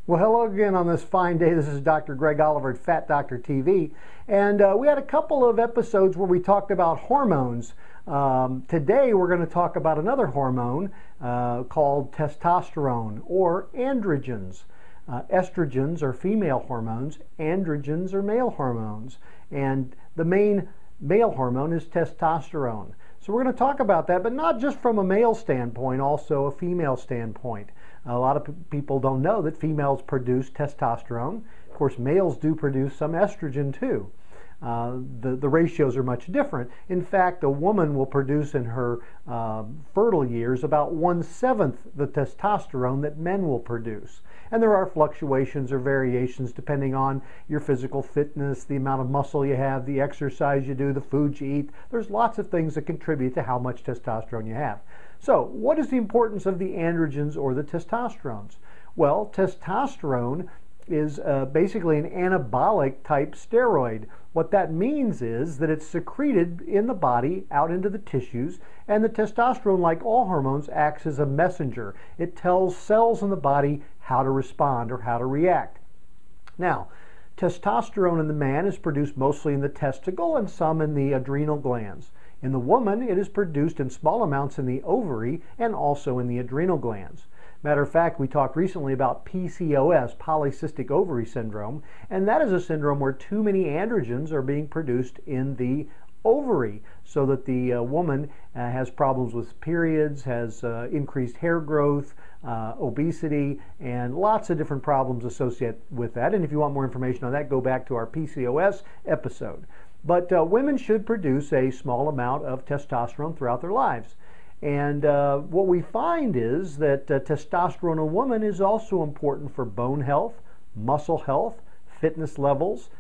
Well, hello again on this fine day. This is Dr. Greg Oliver at Fat Doctor TV. And we had a couple of episodes where we talked about hormones. Today we're going to talk about another hormone called testosterone or androgens. Estrogens are female hormones, androgens are male hormones. And the main male hormone is testosterone. So we're going to talk about that, but not just from a male standpoint, also a female standpoint. A lot of people don't know that females produce testosterone. Of course, males do produce some estrogen too. The ratios are much different. In fact, a woman will produce in her fertile years about 1/7 the testosterone that men will produce. And there are fluctuations or variations depending on your physical fitness, the amount of muscle you have, the exercise you do, the food you eat. There's lots of things that contribute to how much testosterone you have. So, what is the importance of the androgens or the testosterones? Well, testosterone is basically an anabolic type steroid. What that means is that it's secreted in the body out into the tissues, and the testosterone, like all hormones, acts as a messenger. It tells cells in the body how to respond or how to react. Now, testosterone in the man is produced mostly in the testicle and some in the adrenal glands. In the woman, it is produced in small amounts in the ovary and also in the adrenal glands. Matter of fact, we talked recently about PCOS, polycystic ovary syndrome, and that is a syndrome where too many androgens are being produced in the ovary, so that the woman has problems with periods, has increased hair growth, obesity, and lots of different problems associated with that. And if you want more information on that, go back to our PCOS episode. But women should produce a small amount of testosterone throughout their lives. And what we find is that testosterone in a woman is also important for bone health, muscle health, fitness levels.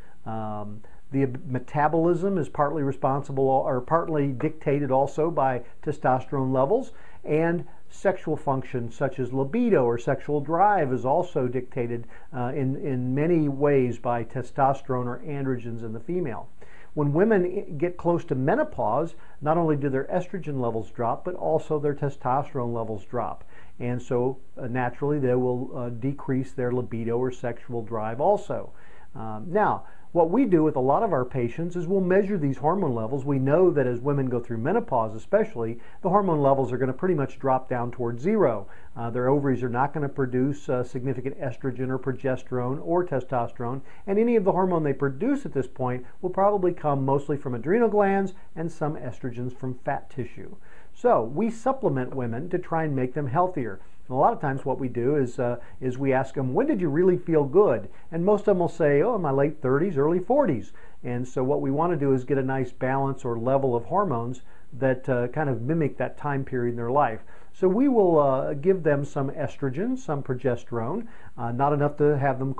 The metabolism is partly responsible or partly dictated also by testosterone levels, and sexual function such as libido or sexual drive is also dictated in many ways by testosterone or androgens in the female. When women get close to menopause, not only do their estrogen levels drop, but also their testosterone levels drop. And so naturally they will decrease their libido or sexual drive also. Now, what we do with a lot of our patients is we'll measure these hormone levels. We know that as women go through menopause especially, the hormone levels are going to pretty much drop down towards zero. Their ovaries are not going to produce significant estrogen or progesterone or testosterone, and any of the hormone they produce at this point will probably come mostly from adrenal glands and some estrogens from fat tissue. So we supplement women to try and make them healthier. And a lot of times what we do is we ask them, when did you really feel good? And most of them will say, oh, in my late 30s, early 40s. And so what we want to do is get a nice balance or level of hormones that kind of mimic that time period in their life. So we will give them some estrogen, some progesterone, not enough to have them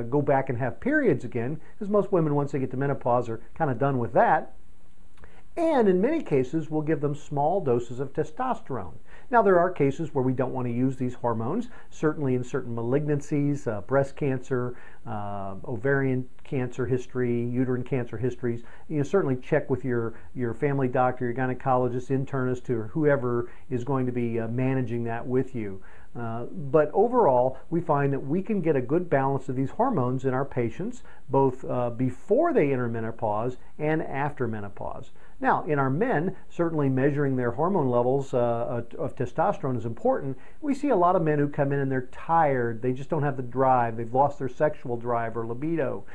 go back and have periods again, because most women, once they get to menopause, are kind of done with that. And in many cases, we'll give them small doses of testosterone. Now, there are cases where we don't want to use these hormones, certainly in certain malignancies, breast cancer, ovarian cancer history, uterine cancer histories. Certainly check with your family doctor, your gynecologist, internist, or whoever is going to be managing that with you. But overall, we find that we can get a good balance of these hormones in our patients, both before they enter menopause and after menopause. Now, in our men, certainly measuring their hormone levels of testosterone is important. We see a lot of men who come in and they're tired, they just don't have the drive, they've lost their sexual drive or libido,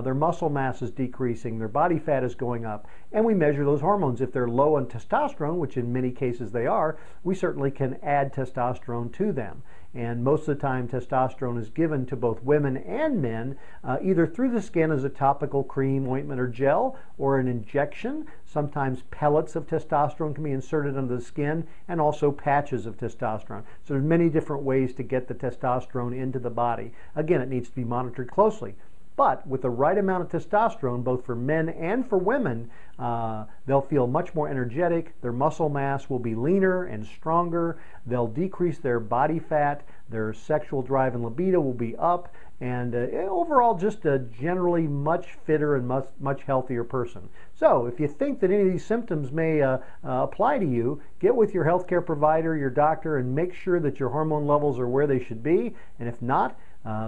their muscle mass is decreasing, their body fat is going up, and we measure those hormones. If they're low on testosterone, which in many cases they are, we certainly can add testosterone to them. And most of the time testosterone is given to both women and men either through the skin as a topical cream, ointment, or gel, or an injection. Sometimes pellets of testosterone can be inserted under the skin, and also patches of testosterone. So there's many different ways to get the testosterone into the body. Again, it needs to be monitored closely. But with the right amount of testosterone, both for men and for women, they'll feel much more energetic, their muscle mass will be leaner and stronger, they'll decrease their body fat, their sexual drive and libido will be up, and overall just a generally much fitter and much healthier person. So if you think that any of these symptoms may apply to you, get with your healthcare provider, your doctor, and make sure that your hormone levels are where they should be. And if not,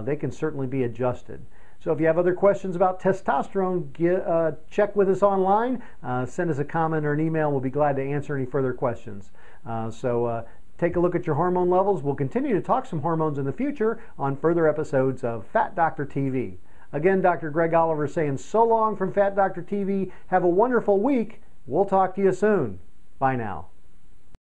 they can certainly be adjusted. So if you have other questions about testosterone, check with us online, send us a comment or an email. We'll be glad to answer any further questions. Take a look at your hormone levels. We'll continue to talk some hormones in the future on further episodes of Fat Doctor TV. Again, Dr. Greg Oliver saying so long from Fat Doctor TV. Have a wonderful week. We'll talk to you soon. Bye now.